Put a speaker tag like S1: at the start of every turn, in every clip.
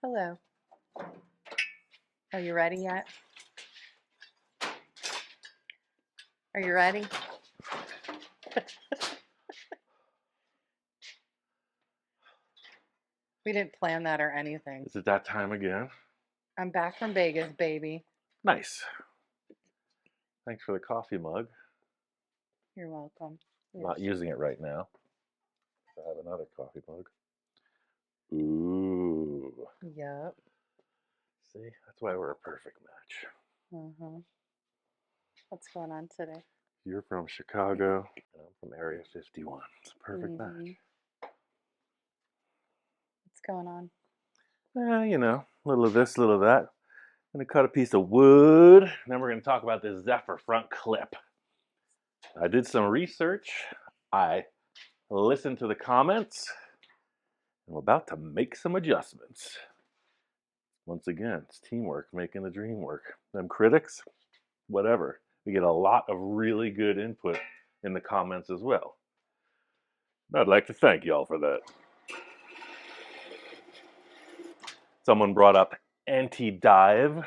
S1: Hello. Are you ready yet? Are you ready? We didn't plan that or anything.
S2: Is it that time again?
S1: I'm back from Vegas, baby.
S2: Nice. Thanks for the coffee mug.
S1: You're welcome.
S2: I'm not using it right now. I have another coffee mug. Ooh.
S1: Yep.
S2: See, that's why we're a perfect match.
S1: Uh-huh. What's going on today?
S2: You're from Chicago, and I'm from Area 51. It's a perfect match.
S1: What's going on?
S2: You know, a little of this, a little of that. I'm going to cut a piece of wood, and then we're going to talk about this Zephyr front clip. I did some research. I listened to the comments. I'm about to make some adjustments. Once again, it's teamwork making the dream work. Them critics, whatever. We get a lot of really good input in the comments as well. I'd like to thank y'all for that. Someone brought up anti-dive.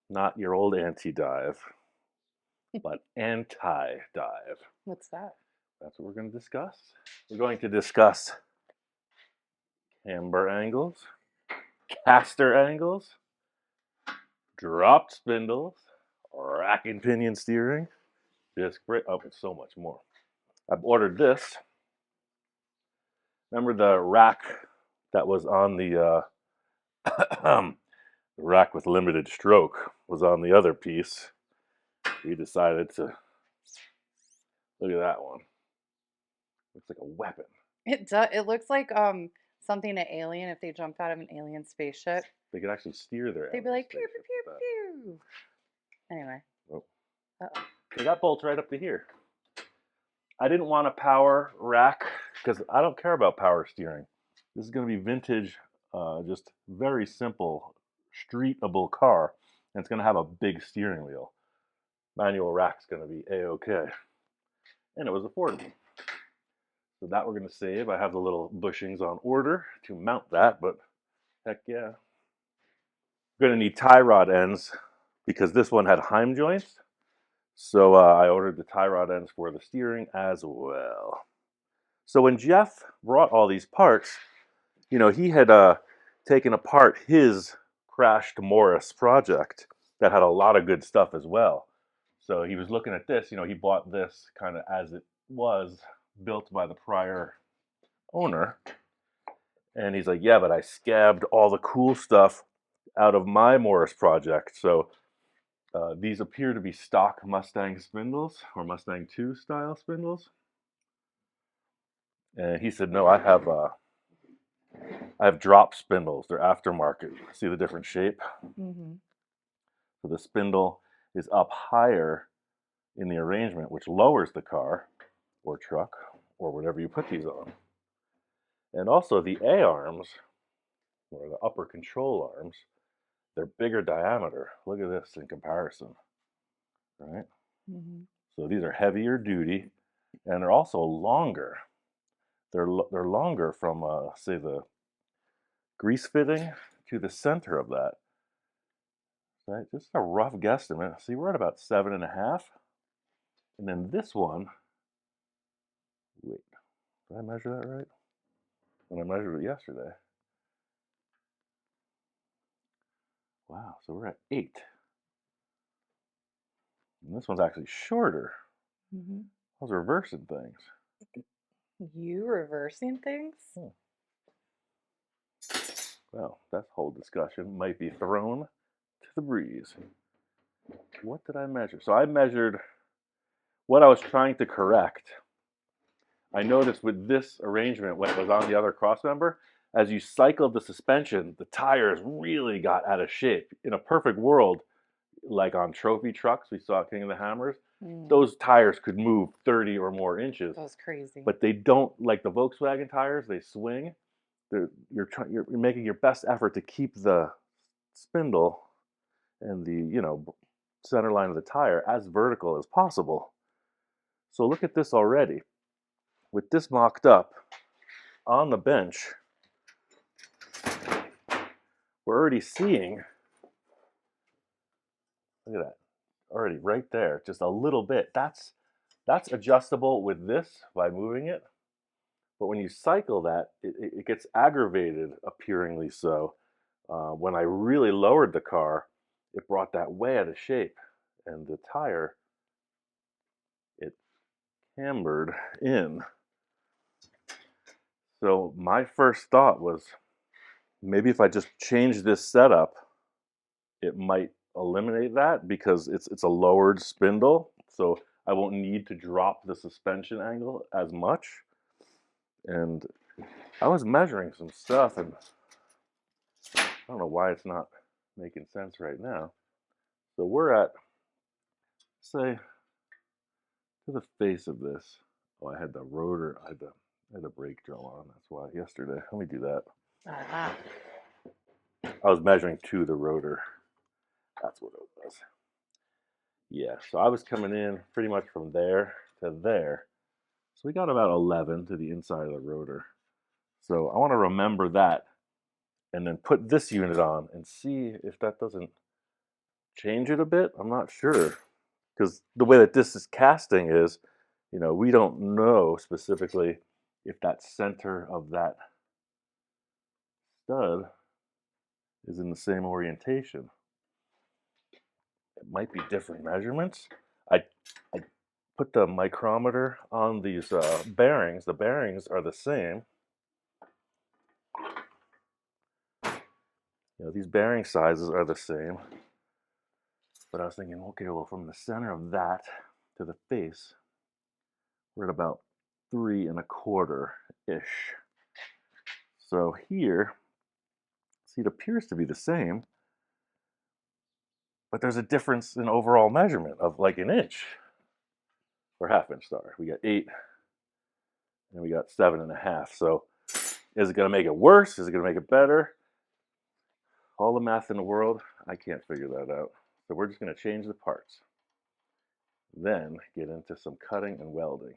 S2: Not your old anti-dive, but anti-dive.
S1: What's that?
S2: That's what we're going to discuss. We're going to discuss camber angles, caster angles, dropped spindles, rack and pinion steering, disc brake, and so much more. I've ordered this. Remember the rack that was on the rack with limited stroke was on the other piece. We decided to look at that one. Looks like a weapon.
S1: It does. It looks like something an alien. If they jumped out of an alien spaceship,
S2: they could actually steer their.
S1: They'd be like pew pew pew pew. Anyway.
S2: Oh. So that bolts right up to here. I didn't want a power rack because I don't care about power steering. This is going to be vintage, just very simple, streetable car, and it's going to have a big steering wheel. Manual rack's going to be a-okay, and it was affordable. So that we're going to save. I have the little bushings on order to mount that, but heck yeah. We're going to need tie rod ends because this one had Heim joints. So I ordered the tie rod ends for the steering as well. So when Jeff brought all these parts, you know, he had taken apart his crashed Morris project that had a lot of good stuff as well. So he was looking at this, you know, he bought this kind of as it was built by the prior owner. And he's like, yeah, but I scabbed all the cool stuff out of my Morris project. So these appear to be stock Mustang spindles or Mustang II style spindles. And he said, no, I have drop spindles. They're aftermarket. See the different shape?
S1: Mm-hmm.
S2: So the spindle is up higher in the arrangement, which lowers the car or truck or whatever you put these on. And also the A-arms, or the upper control arms, they're bigger diameter. Look at this in comparison, right?
S1: Mm-hmm.
S2: So these are heavier duty, and they're also longer. They're longer from, say, the grease fitting to the center of that. Right? Just a rough guesstimate. See, we're at about 7.5. And then this one, wait, did I measure that right? When I measured it yesterday. Wow, so we're at 8. And this one's actually shorter.
S1: Mm-hmm.
S2: I was reversing things.
S1: You reversing things?
S2: Well, that whole discussion might be thrown to the breeze. What did I measure? So I measured what I was trying to correct. I noticed with this arrangement, when it was on the other cross member, as you cycled the suspension, the tires really got out of shape. In a perfect world, like on trophy trucks we saw at King of the Hammers, those tires could move 30 or more inches.
S1: That was crazy.
S2: But they don't, like the Volkswagen tires, they swing. You're making your best effort to keep the spindle and the, you know, center line of the tire as vertical as possible. So look at this already. With this mocked up on the bench, we're already seeing, look at that, already right there, just a little bit. That's adjustable with this by moving it. But when you cycle that, it gets aggravated, appearingly so. When I really lowered the car, it brought that way out of shape. And the tire, it cambered in. So my first thought was, maybe if I just change this setup, it might eliminate that because it's a lowered spindle. So I won't need to drop the suspension angle as much. And I was measuring some stuff, and I don't know why it's not making sense right now. So we're at, say, to the face of this. Oh, I had the rotor, I had the brake drum on. That's why yesterday. Let me do that.
S1: Ah.
S2: I was measuring to the rotor. That's what it was. Yeah, so I was coming in pretty much from there to there. So we got about 11 to the inside of the rotor. So I want to remember that and then put this unit on and see if that doesn't change it a bit. I'm not sure, because the way that this is casting is, we don't know specifically if that center of that stud is in the same orientation. It might be different measurements. I put the micrometer on these bearings. The bearings are the same. These bearing sizes are the same. But I was thinking, okay, well, from the center of that to the face, we're at about 3¼ ish. So here, see, it appears to be the same, but there's a difference in overall measurement of like an inch or ½ inch. Sorry, we got 8 and we got 7½. So is it going to make it worse? Is it going to make it better? All the math in the world, I can't figure that out. So we're just going to change the parts. Then get into some cutting and welding.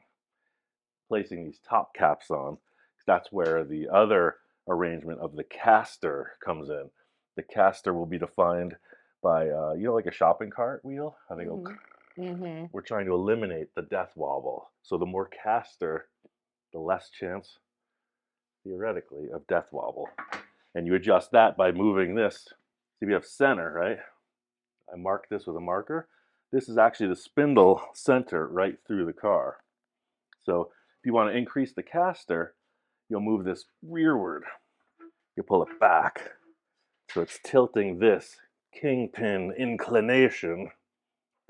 S2: Placing these top caps on, that's where the other arrangement of the caster comes in. The caster will be defined by, like a shopping cart wheel, how they go.
S1: Mm-hmm.
S2: We're trying to eliminate the death wobble. So the more caster, the less chance, theoretically, of death wobble. And you adjust that by moving this. See, we have center, right? I mark this with a marker. This is actually the spindle center right through the car. So if you want to increase the caster, you'll move this rearward. You pull it back. So it's tilting this kingpin inclination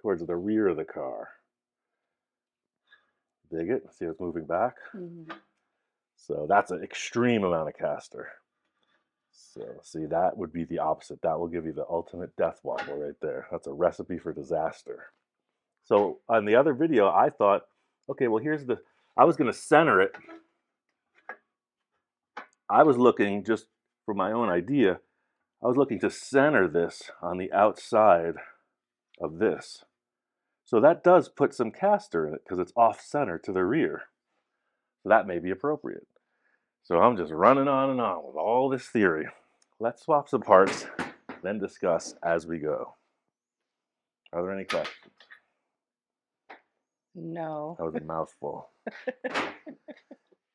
S2: towards the rear of the car. Dig it? See how it's moving back?
S1: Mm-hmm.
S2: So that's an extreme amount of caster. So see, that would be the opposite. That will give you the ultimate death wobble right there. That's a recipe for disaster. So on the other video, I thought, okay, well, I was going to center it. I was looking, just for my own idea, I was looking to center this on the outside of this. So that does put some caster in it because it's off center to the rear. So that may be appropriate. So I'm just running on and on with all this theory. Let's swap some parts, then discuss as we go. Are there any questions?
S1: No.
S2: That was a mouthful.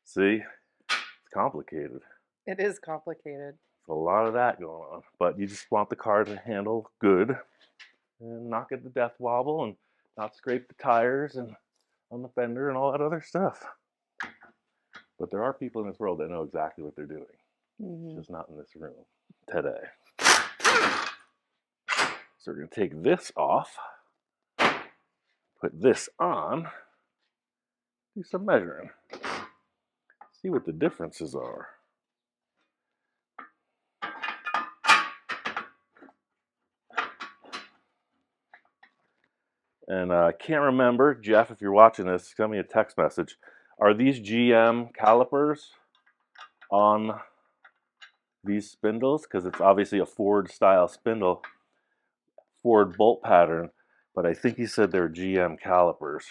S2: See, it's complicated.
S1: It is complicated.
S2: There's a lot of that going on. But you just want the car to handle good and not get the death wobble and not scrape the tires and on the fender and all that other stuff. But there are people in this world that know exactly what they're doing.
S1: Mm-hmm.
S2: Just not in this room today. So we're going to take this off, put this on, do some measuring, see what the differences are. And I can't remember, Jeff, if you're watching this, send me a text message. Are these GM calipers on these spindles? Because it's obviously a Ford style spindle, Ford bolt pattern, but I think he said they're GM calipers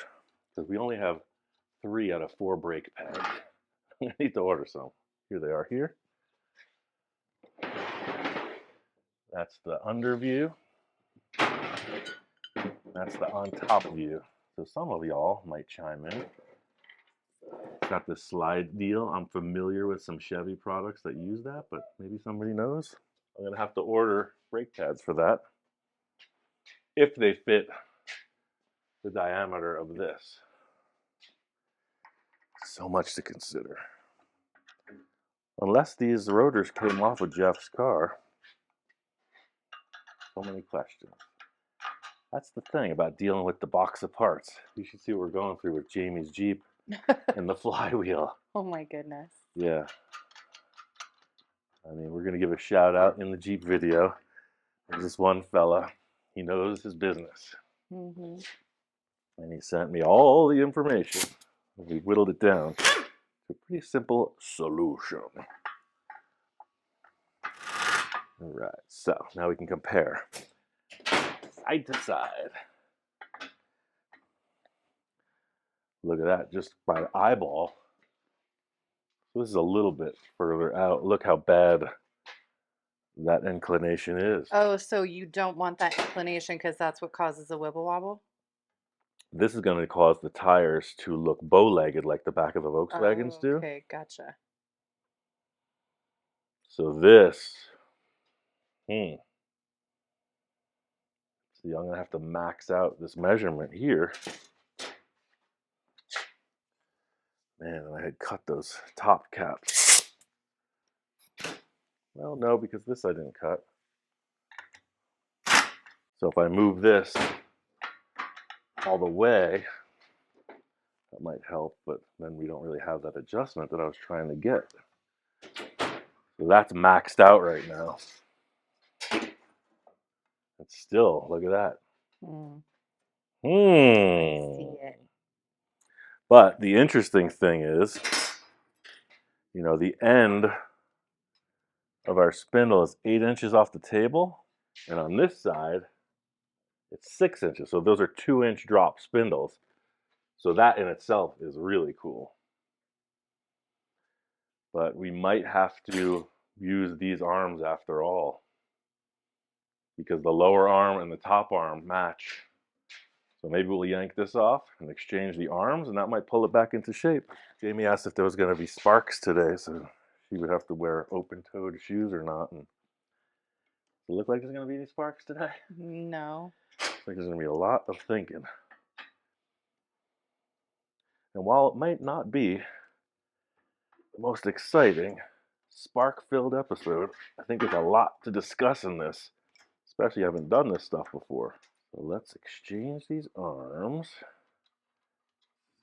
S2: because we only have 3 out of 4 brake pads. I need to order some. Here they are here. That's the under view. That's the on top view. So some of y'all might chime in. Got this slide deal. I'm familiar with some Chevy products that use that, but maybe somebody knows. I'm gonna have to order brake pads for that if they fit the diameter of this. So much to consider. Unless these rotors came off of Jeff's car. So many questions. That's the thing about dealing with the box of parts. You should see what we're going through with Jamie's Jeep and the flywheel.
S1: Oh my goodness.
S2: Yeah. I mean, we're going to give a shout out in the Jeep video. There's this one fella. He knows his business.
S1: Mm-hmm.
S2: And he sent me all the information. We whittled it down to a pretty simple solution. All right, so now we can compare side to side. Look at that, just by the eyeball. This is a little bit further out. Look how bad that inclination is.
S1: Oh, so you don't want that inclination because that's what causes a wibble wobble?
S2: This is going to cause the tires to look bow-legged like the back of the Volkswagens
S1: Oh,
S2: do.
S1: okay, gotcha.
S2: So this, see, I'm going to have to max out this measurement here. Man, and I had cut those top caps. Well, no, because this I didn't cut. So if I move this all the way, that might help, but then we don't really have that adjustment that I was trying to get. So that's maxed out right now. It's still, look at that.
S1: I see it.
S2: But the interesting thing is, you know, the end of our spindle is 8 inches off the table, and on this side, it's 6 inches. So those are 2-inch drop spindles. So that in itself is really cool. But we might have to use these arms after all, because the lower arm and the top arm match. So maybe we'll yank this off and exchange the arms, and that might pull it back into shape. Jamie asked if there was going to be sparks today, so she would have to wear open-toed shoes or not. And does it look like there's going to be any sparks today?
S1: No.
S2: I think there's going to be a lot of thinking. And while it might not be the most exciting, spark-filled episode, I think there's a lot to discuss in this, especially I haven't done this stuff before. So let's exchange these arms,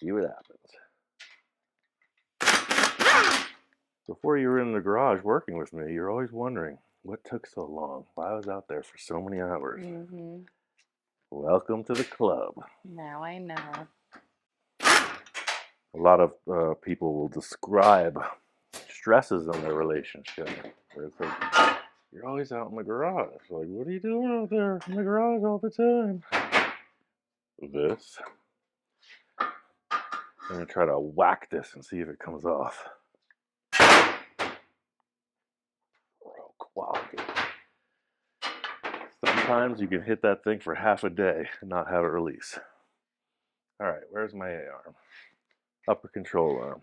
S2: see what happens. Before you were in the garage working with me, you're always wondering, what took so long? Why I was out there for so many hours?
S1: Mm-hmm.
S2: Welcome to the club.
S1: Now I know.
S2: A lot of people will describe stresses in their relationship, where it's like, you're always out in the garage. Like, what are you doing out there in the garage all the time? This. I'm going to try to whack this and see if it comes off. Quality. Sometimes you can hit that thing for half a day and not have it release. All right, where's my A arm? Upper control arm.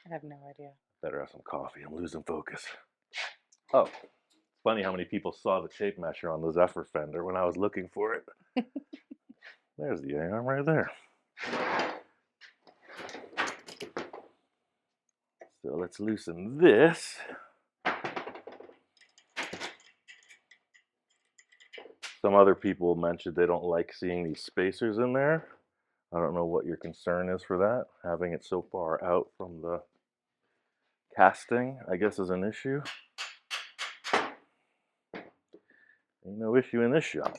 S1: I have no idea.
S2: Better have some coffee. I'm losing focus. Oh, it's funny how many people saw the tape measure on the Zephyr fender when I was looking for it. There's the A arm right there. So let's loosen this. Some other people mentioned they don't like seeing these spacers in there. I don't know what your concern is for that. Having it so far out from the casting, I guess, is an issue. Ain't no issue in this shop.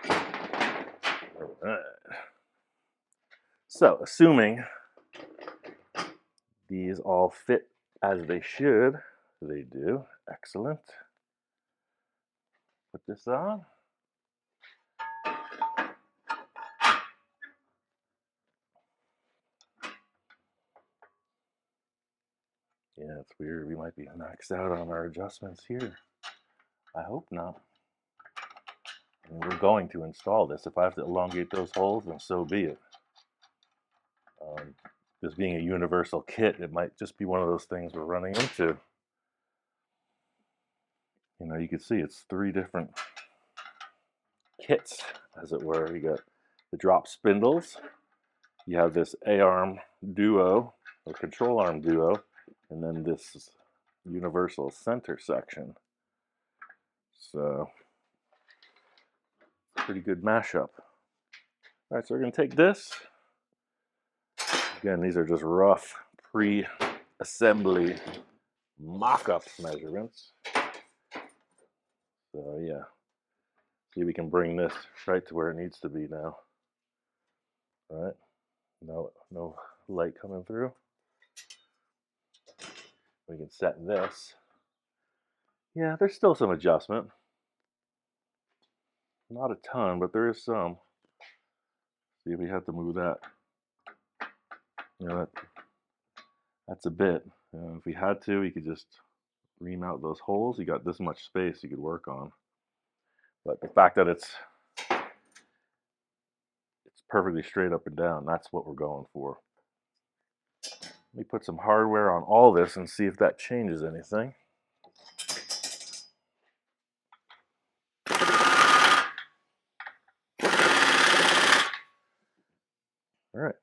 S2: All right. So, assuming these all fit as they should, they do. Excellent. Put this on. Yeah, it's weird. We might be maxed out on our adjustments here. I hope not. And we're going to install this. If I have to elongate those holes, then so be it. This being a universal kit, it might just be one of those things we're running into. You know, you can see it's 3 different kits, as it were. You got the drop spindles, you have this A-arm duo, or control arm duo, and then this universal center section. So, pretty good mashup. All right, so we're going to take this. Again, these are just rough pre-assembly mock-ups measurements. So yeah, see if we can bring this right to where it needs to be now. All right, no light coming through. We can set this. Yeah, there's still some adjustment. Not a ton, but there is some. See if we have to move that. You know, that's a bit. If we had to, we could just ream out those holes. You got this much space you could work on. But the fact that it's perfectly straight up and down, that's what we're going for. Let me put some hardware on all this and see if that changes anything. All right.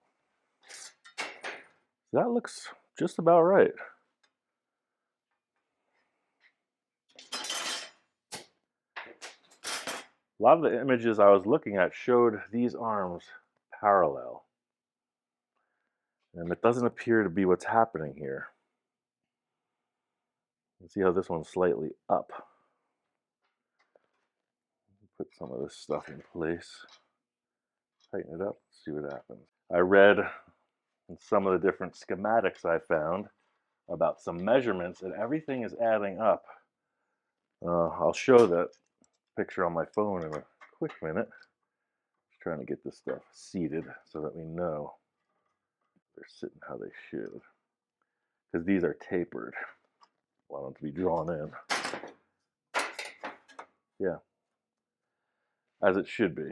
S2: That looks just about right. A lot of the images I was looking at showed these arms parallel. And it doesn't appear to be what's happening here. You see how this one's slightly up. Put some of this stuff in place. Tighten it up, see what happens. I read in some of the different schematics I found about some measurements, and everything is adding up. I'll show that picture on my phone in a quick minute. Just trying to get this stuff seated so that we know they're sitting how they should. Because these are tapered. I want them to be drawn in. Yeah, as it should be.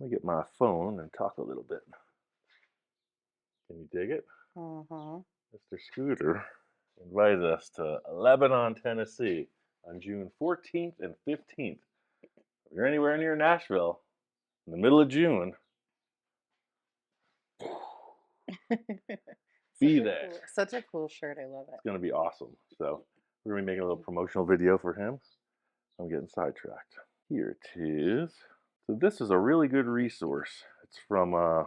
S2: Let me get my phone and talk a little bit. Can you dig it? Mr. Scooter invited us to Lebanon, Tennessee on June 14th and 15th. If you're anywhere near Nashville in the middle of June, be there.
S1: Such a cool shirt. I love it.
S2: It's going to be awesome. So we're going to be making a little promotional video for him. I'm getting sidetracked. Here it is. So this is a really good resource. It's from, I'm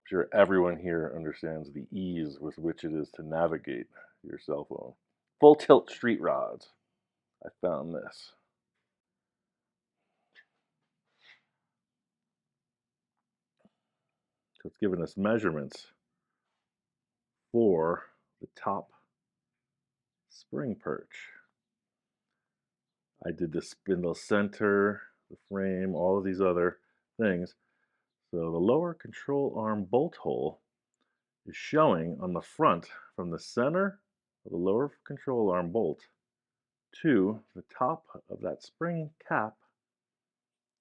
S2: sure everyone here understands the ease with which it is to navigate your cell phone. Full tilt street rods. I found this. So it's giving us measurements for the top spring perch. I did the spindle center, the frame, all of these other things. So the lower control arm bolt hole is showing on the front from the center of the lower control arm bolt to the top of that spring cap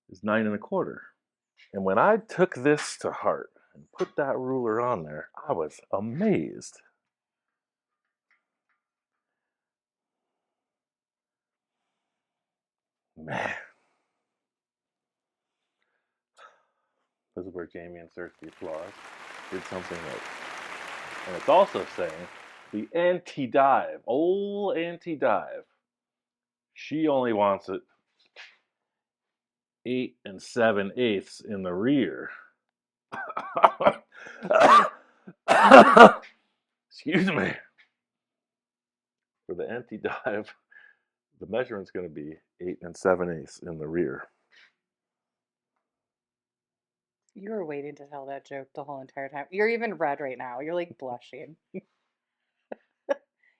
S2: is 9 1/4. And when I took this to heart and put that ruler on there, I was amazed. Man. This is where Jamie inserts the applause. Did something right. And it's also saying the anti-dive, old anti-dive, she only wants it 8 7/8 in the rear. Excuse me. For the anti-dive, the measurement's going to be 8 7/8 in the rear.
S1: You were waiting to tell that joke the whole entire time. You're even red right now. You're like blushing.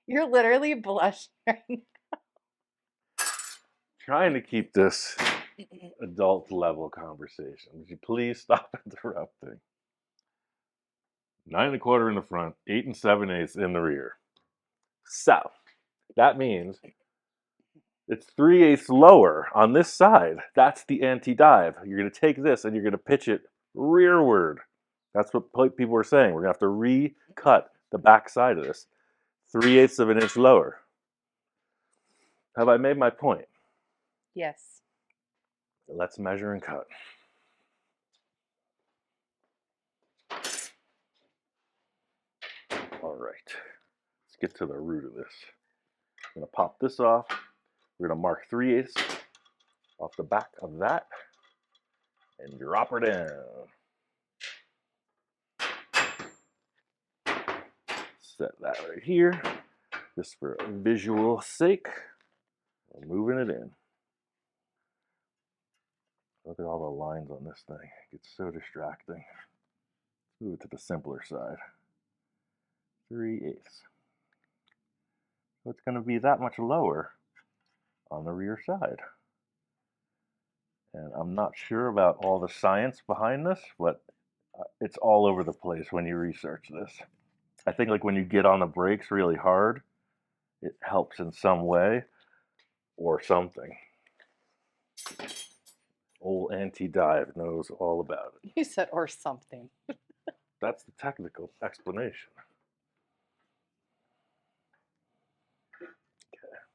S1: You're literally blushing right now.
S2: Trying to keep this adult level conversation. Would you please stop interrupting? 9 1/4 in the front, 8 7/8 in the rear. So that means it's 3/8 lower on this side. That's the anti-dive. You're going to take this and you're going to pitch it rearward. That's what people are saying. We're going to have to recut the back side of this 3/8 of an inch lower. Have I made my point?
S1: Yes.
S2: Let's measure and cut. All right, let's get to the root of this. I'm going to pop this off. We're going to mark 3/8 off the back of that and drop her down. Set that right here, just for visual sake. We're moving it in. Look at all the lines on this thing. It gets so distracting. Let's move it to the simpler side. 3/8. So it's going to be that much lower on the rear side. And I'm not sure about all the science behind this, but it's all over the place when you research this. I think like when you get on the brakes really hard, it helps in some way or something. Old anti-dive knows all about it.
S1: You said or something.
S2: That's the technical explanation.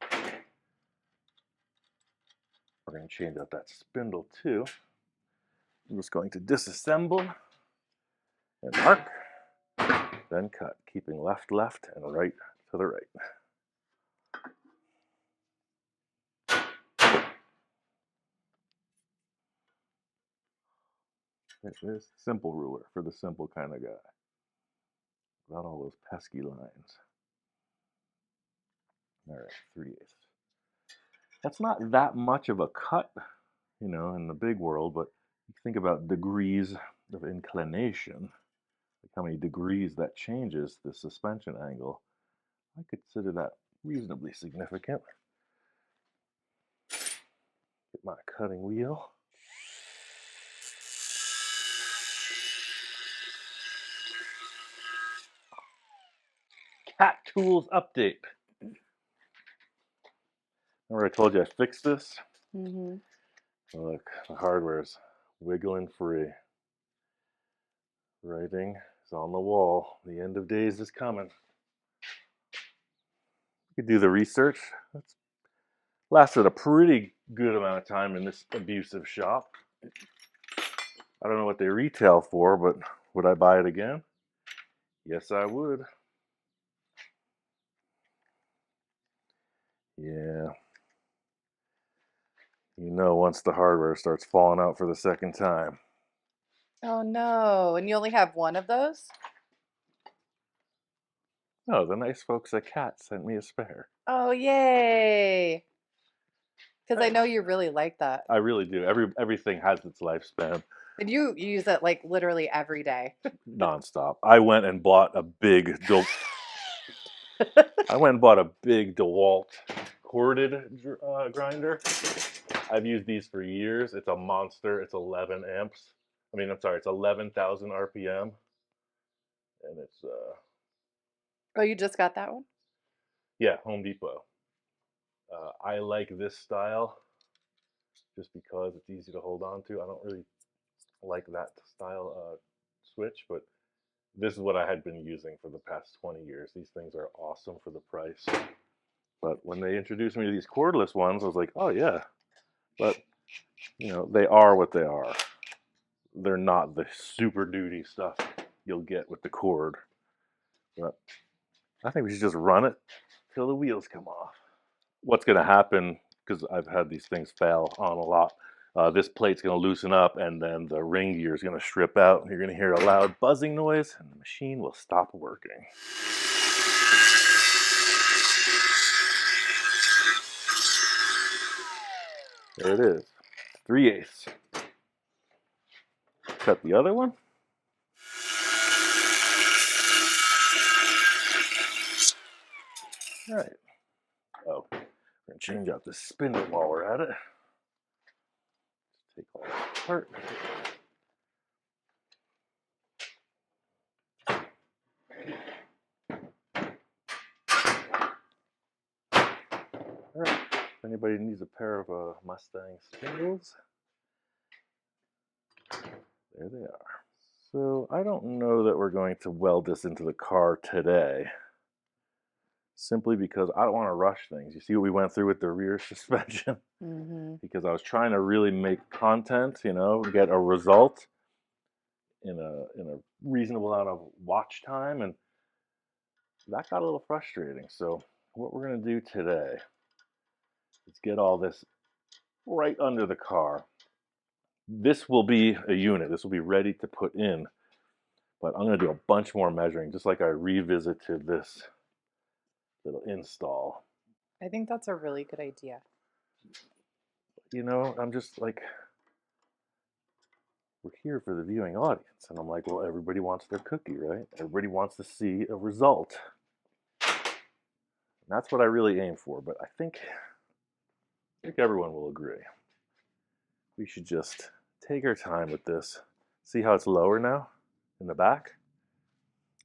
S2: Okay. We're going to change out that spindle too. I'm just going to disassemble and mark, then cut, keeping left, left, and right to the right. There's a simple ruler for the simple kind of guy. Without all those pesky lines. All right, 3/8. That's not that much of a cut, you know, in the big world, but you think about degrees of inclination, like how many degrees that changes the suspension angle. I consider that reasonably significant. Get my cutting wheel. Cat Tools update. Remember I told you I fixed this?
S1: Mm-hmm.
S2: Look, the hardware's wiggling free. Writing is on the wall. The end of days is coming. You could do the research. That's lasted a pretty good amount of time in this abusive shop. I don't know what they retail for, but would I buy it again? Yes, I would. Yeah. You know, once the hardware starts falling out for the second time.
S1: Oh no, and you only have one of those?
S2: Oh, the nice folks at Cat sent me a spare.
S1: Oh, yay. Because I
S2: Right.
S1: know you really like that.
S2: I really do. Everything has its lifespan.
S1: And you use it like literally every day.
S2: Nonstop. I went and bought a big DeWalt corded grinder. I've used these for years. It's a monster. It's 11 amps. I mean, I'm sorry, it's 11,000 RPM. And it's,
S1: Oh, you just got that one?
S2: yeah, Home Depot. I like this style just because it's easy to hold on to. I don't really like that style switch, but this is what I had been using for the past 20 years. These things are awesome for the price. But when they introduced me to these cordless ones, I was like, oh yeah. But, you know, they are what they are. They're not the super duty stuff you'll get with the cord. But I think we should just run it till the wheels come off. What's going to happen, because I've had these things fail on a lot, this plate's going to loosen up and then the ring gear is going to strip out. You're going to hear a loud buzzing noise and the machine will stop working. There it is, 3/8. Cut the other one. All right. Oh, we're going to change out the spindle while we're at it. Take all that apart. anybody needs a pair of Mustang spindles, there they are. So I don't know that we're going to weld this into the car today, simply because I don't want to rush things. You see what we went through with the rear suspension? Because I was trying to really make content, you know, get a result in a reasonable amount of watch time, and that got a little frustrating. So what we're going to do today is get all this right under the car. This will be a unit. This will be ready to put in, but I'm going to do a bunch more measuring, just like I revisited this little install.
S1: I think that's a really good idea.
S2: You know, I'm just like, we're here for the viewing audience, and I'm like, well, everybody wants their cookie, right? Everybody wants to see a result. And that's what I really aim for, but I think everyone will agree. We should just take our time with this. See how it's lower now in the back?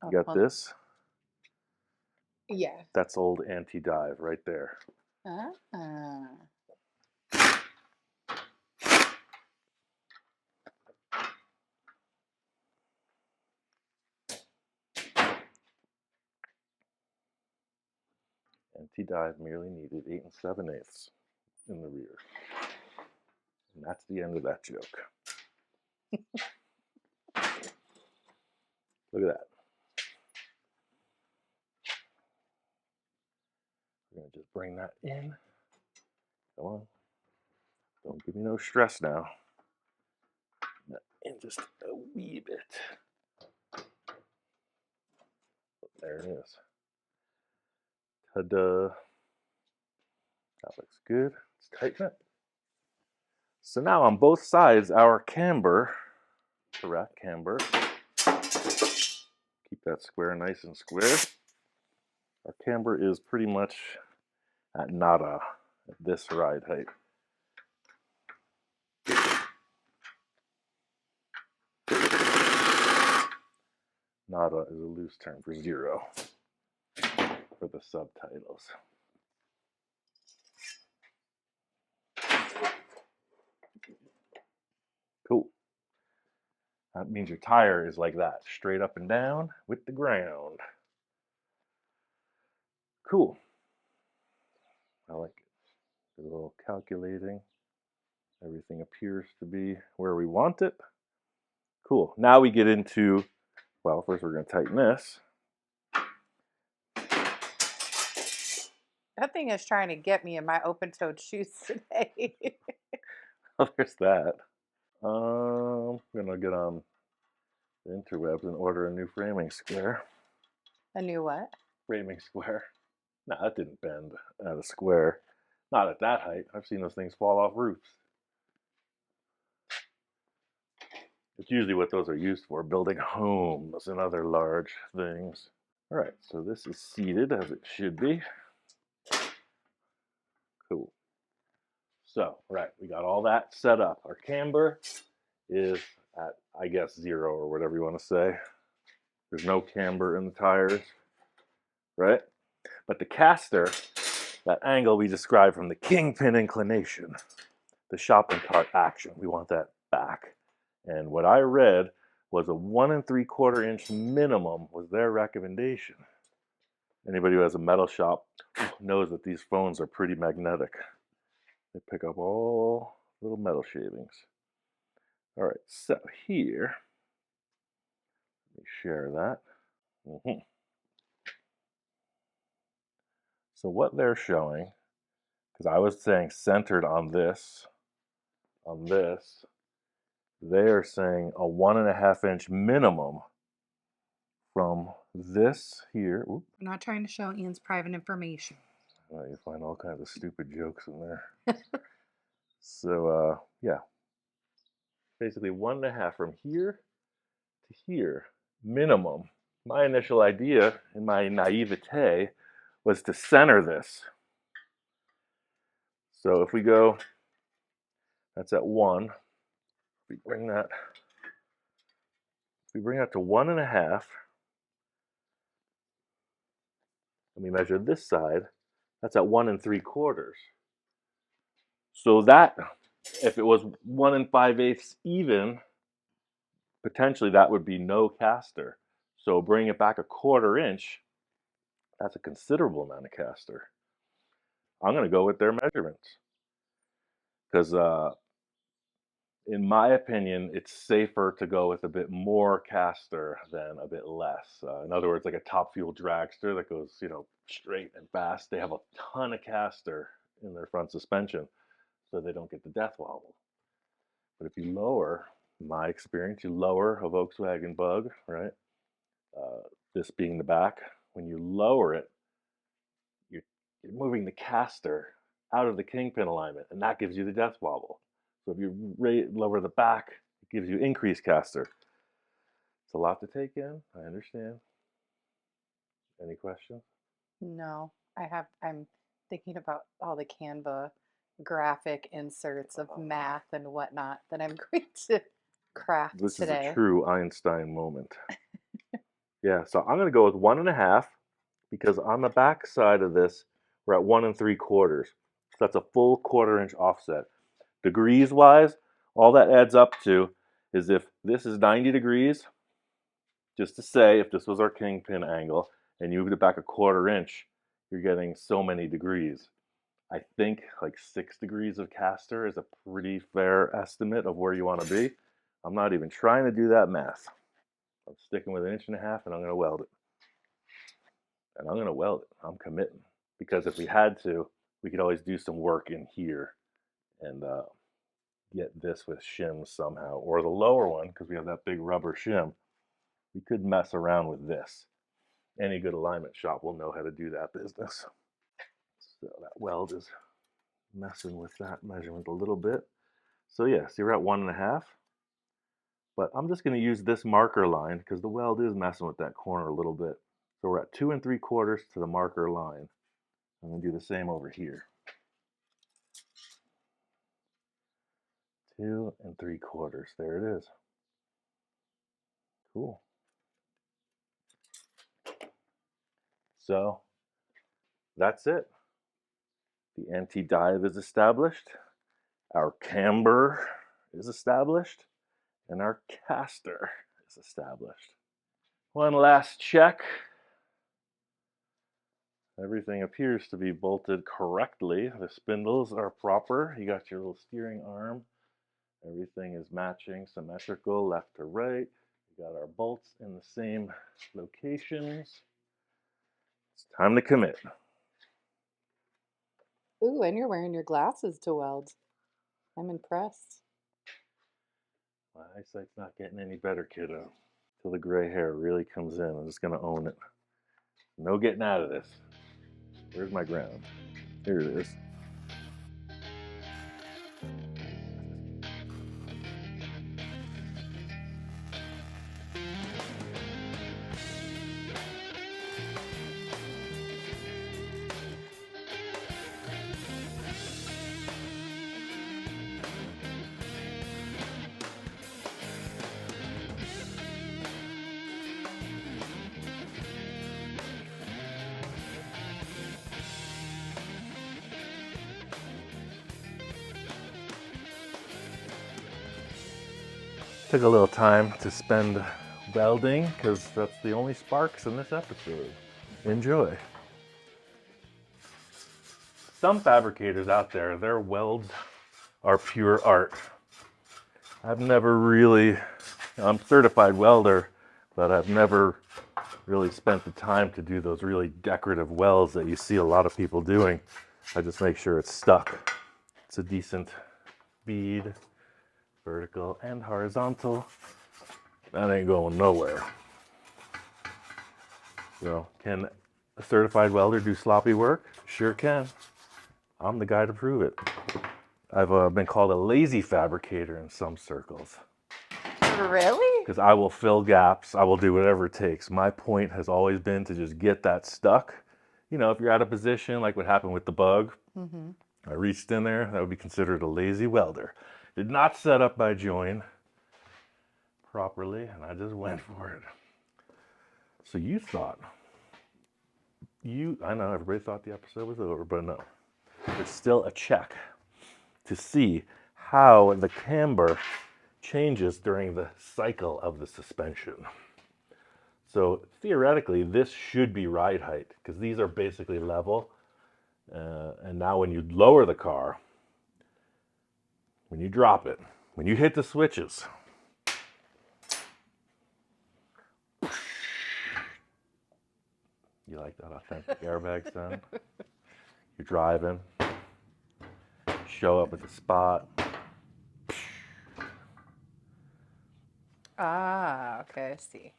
S2: You got this?
S1: Yeah.
S2: That's old anti-dive right there. Anti-dive merely needed 8 7/8 in the rear. And that's the end of that joke. Look at that. We're going to just bring that in. Come on. Don't give me no stress now. In just a wee bit. There it is. Ta-da. That looks good. Let's tighten it. So now on both sides, our camber, the rack camber, keep that square nice and square. Our camber is pretty much at nada, at this ride height. Nada is a loose term for 0 for the subtitles. Cool. That means your tire is like that, straight up and down with the ground. Cool. I like it. A little calculating. Everything appears to be where we want it. Cool. Now we get into, well, first we're going to tighten this.
S1: That thing is trying to get me in my open-toed shoes today.
S2: Oh, there's that. I'm going to get on the interwebs and order a new framing square.
S1: A new what?
S2: Framing square. No, that didn't bend at a square. Not at that height. I've seen those things fall off roofs. It's usually what those are used for, building homes and other large things. All right, so this is seated as it should be. Cool. So, right, we got all that set up. Our camber is at, I guess, 0 or whatever you want to say. There's no camber in the tires, right? But the caster, that angle we described from the kingpin inclination, the shopping cart action, we want that back. And what I read was a 1 3/4 inch minimum was their recommendation. Anybody who has a metal shop knows that these phones are pretty magnetic. They pick up all little metal shavings. All right, so here, let me share that. So what they're showing, because I was saying centered on this, they are saying a 1 1/2 inch minimum from this here. Oop.
S1: I'm not trying to show Ian's private information.
S2: You find all kinds of stupid jokes in there. So, yeah. Basically 1 1/2 from here to here, minimum. My initial idea, in my naivete, was to center this. So if we go, that's at 1. If we bring that to 1 1/2, and we measure this side, that's at 1 3/4. So that, if it was 1 5/8 even, potentially that would be no caster. So bring it back a 1/4 inch, that's a considerable amount of caster. I'm going to go with their measurements because, in my opinion, it's safer to go with a bit more caster than a bit less. In other words, like a Top Fuel dragster that goes, straight and fast, they have a ton of caster in their front suspension, so they don't get the death wobble. But if you lower, in my experience, you lower a Volkswagen Bug, right? This being the back, when you lower it, you're, you're moving the caster out of the kingpin alignment, and that gives you the death wobble. So if you lower the back, it gives you increased caster. It's a lot to take in. I understand. Any questions?
S1: No, I'm thinking about all the Canva graphic inserts of math and whatnot that I'm going to craft
S2: This is a
S1: today.
S2: true Einstein moment. Yeah, so I'm going to go with 1.5 because on the back side of this, we're at 1 3/4. So that's a full 1/4 inch offset. Degrees wise, all that adds up to is if this is 90 degrees, just to say, if this was our kingpin angle and you moved it back a 1/4 inch, you're getting so many degrees. I think like 6 degrees of caster is a pretty fair estimate of where you want to be. I'm not even trying to do that math. I'm sticking with 1.5 inches and I'm going to weld it. And I'm going to weld it. I'm committing. Because if we had to, we could always do some work in here and get this with shims somehow. Or the lower one, because we have that big rubber shim, we could mess around with this. Any good alignment shop will know how to do that business. So that weld is messing with that measurement a little bit. So yeah, so you're at 1.5. But I'm just going to use this marker line because the weld is messing with that corner a little bit. So we're at 2 3/4 to the marker line. I'm going to do the same over here. 2 3/4. There it is. Cool. So that's it. The anti-dive is established. Our camber is established. And our caster is established. One last check. Everything appears to be bolted correctly. The spindles are proper. You got your little steering arm. Everything is matching, symmetrical, left to right. We got our bolts in the same locations. It's time to commit.
S1: Ooh, and you're wearing your glasses to weld. I'm impressed.
S2: My eyesight's not getting any better, kiddo. Till the gray hair really comes in. I'm just gonna own it. No getting out of this. Where's my ground? Here it is. Took a little time to spend welding because that's the only sparks in this episode. Enjoy. Some fabricators out there, their welds are pure art. I've never really, I'm a certified welder, but I've never really spent the time to do those really decorative welds that you see a lot of people doing. I just make sure it's stuck. It's a decent bead, vertical and horizontal. That ain't going nowhere. So, can a certified welder do sloppy work? Sure can. I'm the guy to prove it. I've been called a lazy fabricator in some circles.
S1: Really?
S2: Because I will fill gaps, I will do whatever it takes. My point has always been to just get that stuck. You know, if you're out of position, like what happened with the bug, I reached in there, that would be considered a lazy welder. Did not set up my join properly, and I just went for it. So you thought, I know everybody thought the episode was over, but no. It's still a check. to see how the camber changes during the cycle of the suspension. So theoretically, this should be ride height because these are basically level. And now when you lower the car, when you drop it, when you hit the switches, you like that authentic airbag sound? You're driving, show up at the spot.
S1: Ah, okay, I see.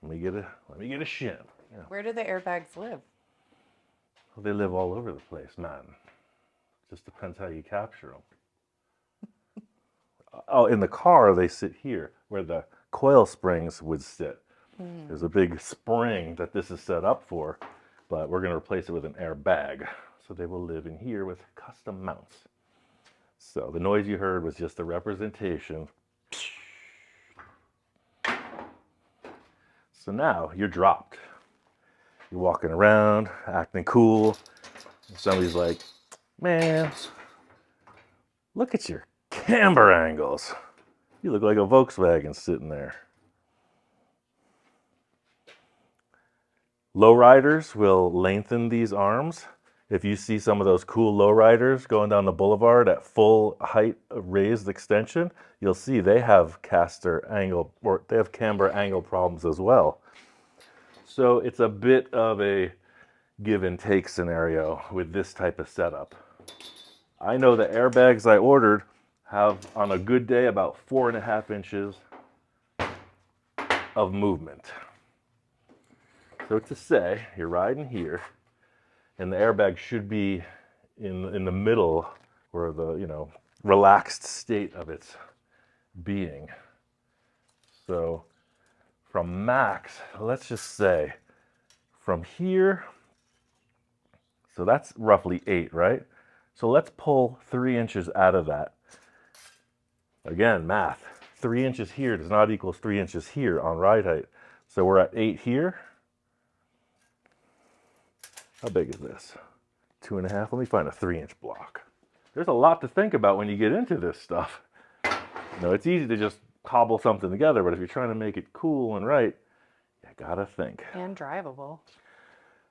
S2: Let me get a shim. Yeah.
S1: Where do the airbags live?
S2: Well, they live all over the place, man. Just depends how you capture them. Oh, in the car they sit here where the coil springs would sit. There's a big spring that this is set up for, but we're going to replace it with an airbag. So they will live in here with custom mounts. So the noise you heard was just a representation. So now you're dropped. You're walking around, acting cool. And somebody's like, man, look at your camber angles. You look like a Volkswagen sitting there. Lowriders will lengthen these arms. If you see some of those cool lowriders going down the boulevard at full height raised extension, you'll see they have caster angle, or they have camber angle problems as well. So it's a bit of a give and take scenario with this type of setup. I know the airbags I ordered have, on a good day, about 4.5 inches of movement. So to say, you're riding here, and the airbag should be in the middle, or the relaxed state of its being. So from max, let's just say, from here, so that's roughly 8, right? So let's pull 3 inches out of that. Again, math. 3 inches here does not equal 3 inches here on ride height. So we're at 8 here. How big is this? 2.5. Let me find a 3-inch block. There's a lot to think about when you get into this stuff. It's easy to just cobble something together, but if you're trying to make it cool and right, you gotta think.
S1: And drivable.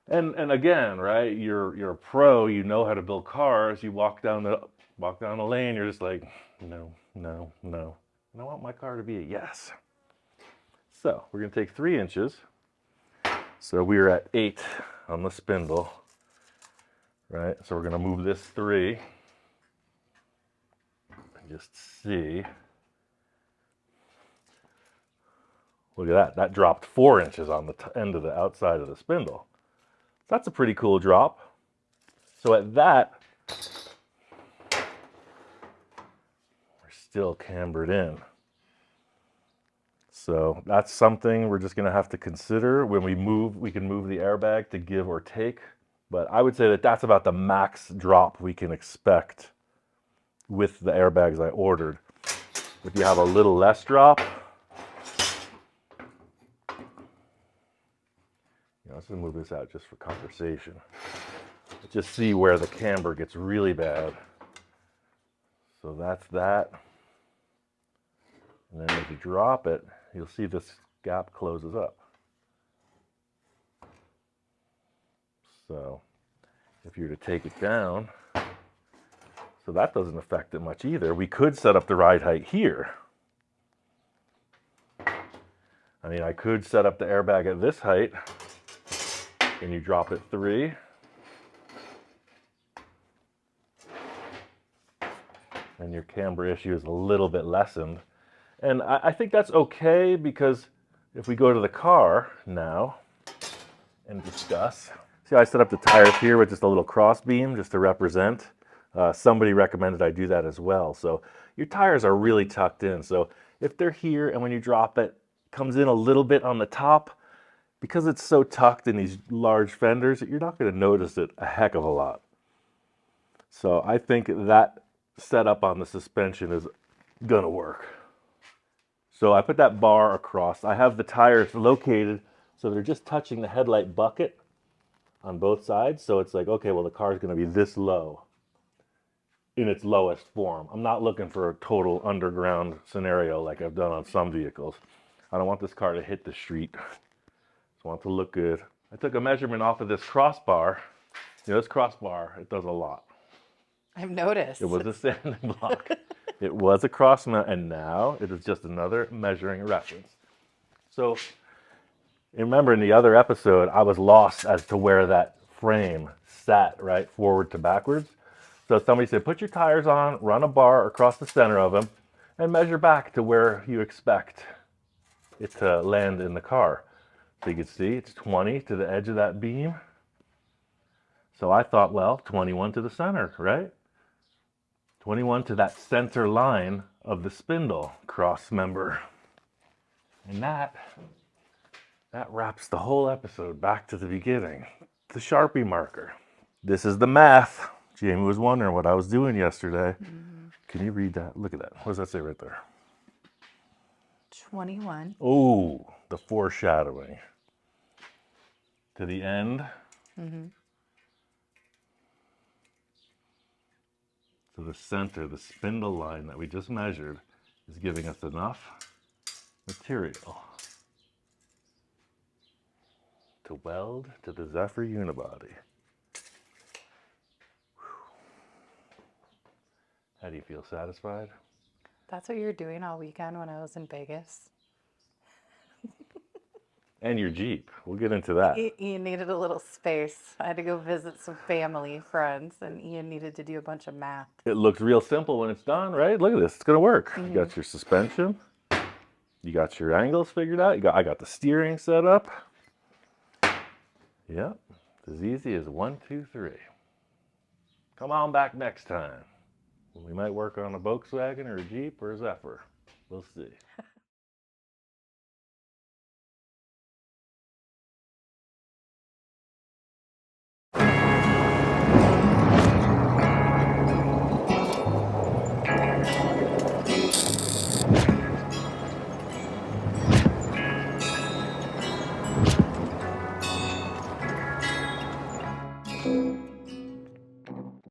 S2: And again, right? You're a pro. You know how to build cars. You walk down the lane. You're just like, no. And I want my car to be a yes. So we're gonna take 3 inches. So we're at 8 on the spindle, right? So we're gonna move this 3 and just see. Look at that. That dropped 4 inches on the end of the outside of the spindle. That's a pretty cool drop. So at that, we're still cambered in. So that's something we're just going to have to consider when we move. We can move the airbag to give or take. But I would say that that's about the max drop we can expect with the airbags I ordered. If you have a little less drop, let's just move this out just for conversation. Let's just see where the camber gets really bad. So that's that. And then if you drop it, you'll see this gap closes up. So if you were to take it down, so that doesn't affect it much either. We could set up the ride height here. I mean, I could set up the airbag at this height, and you drop it 3. And your camber issue is a little bit lessened. And I think that's okay, because if we go to the car now and discuss. See how I set up the tires here with just a little cross beam just to represent? Somebody recommended I do that as well. So your tires are really tucked in. So if they're here and when you drop it, comes in a little bit on the top, because it's so tucked in these large fenders, you're not going to notice it a heck of a lot. So I think that setup on the suspension is going to work. So I put that bar across. I have the tires located so they're just touching the headlight bucket on both sides. So it's like, okay, well, the car is going to be this low in its lowest form. I'm not looking for a total underground scenario like I've done on some vehicles. I don't want this car to hit the street. Just want it to look good. I took a measurement off of this crossbar. You know, this crossbar, it does a lot.
S1: I've noticed.
S2: It was a sanding block. It was a cross mount, and now it is just another measuring reference. So remember in the other episode, I was lost as to where that frame sat, right, forward to backwards. So somebody said, put your tires on, run a bar across the center of them, and measure back to where you expect it to land in the car. So you can see it's 20 to the edge of that beam. So I thought, well, 21 to the center, right? 21 to that center line of the spindle cross member. And that wraps the whole episode back to the beginning. The Sharpie marker. This is the math. Jamie was wondering what I was doing yesterday.
S1: Mm-hmm.
S2: Can you read that? Look at that. What does that say right there?
S1: 21.
S2: Oh, the foreshadowing. To the end.
S1: Mm-hmm.
S2: So the center, the spindle line that we just measured is giving us enough material to weld to the Zephyr unibody. How do you feel? Satisfied?
S1: That's what you were doing all weekend when I was in Vegas.
S2: And your Jeep. We'll get into that.
S1: Ian needed a little space. I had to go visit some family, friends, and Ian needed to do a bunch of math.
S2: It looks real simple when it's done, right? Look at this. It's going to work. Mm-hmm. You got your suspension. You got your angles figured out. I got the steering set up. Yep. It's as easy as 1, 2, 3. Come on back next time. We might work on a Volkswagen or a Jeep or a Zephyr. We'll see.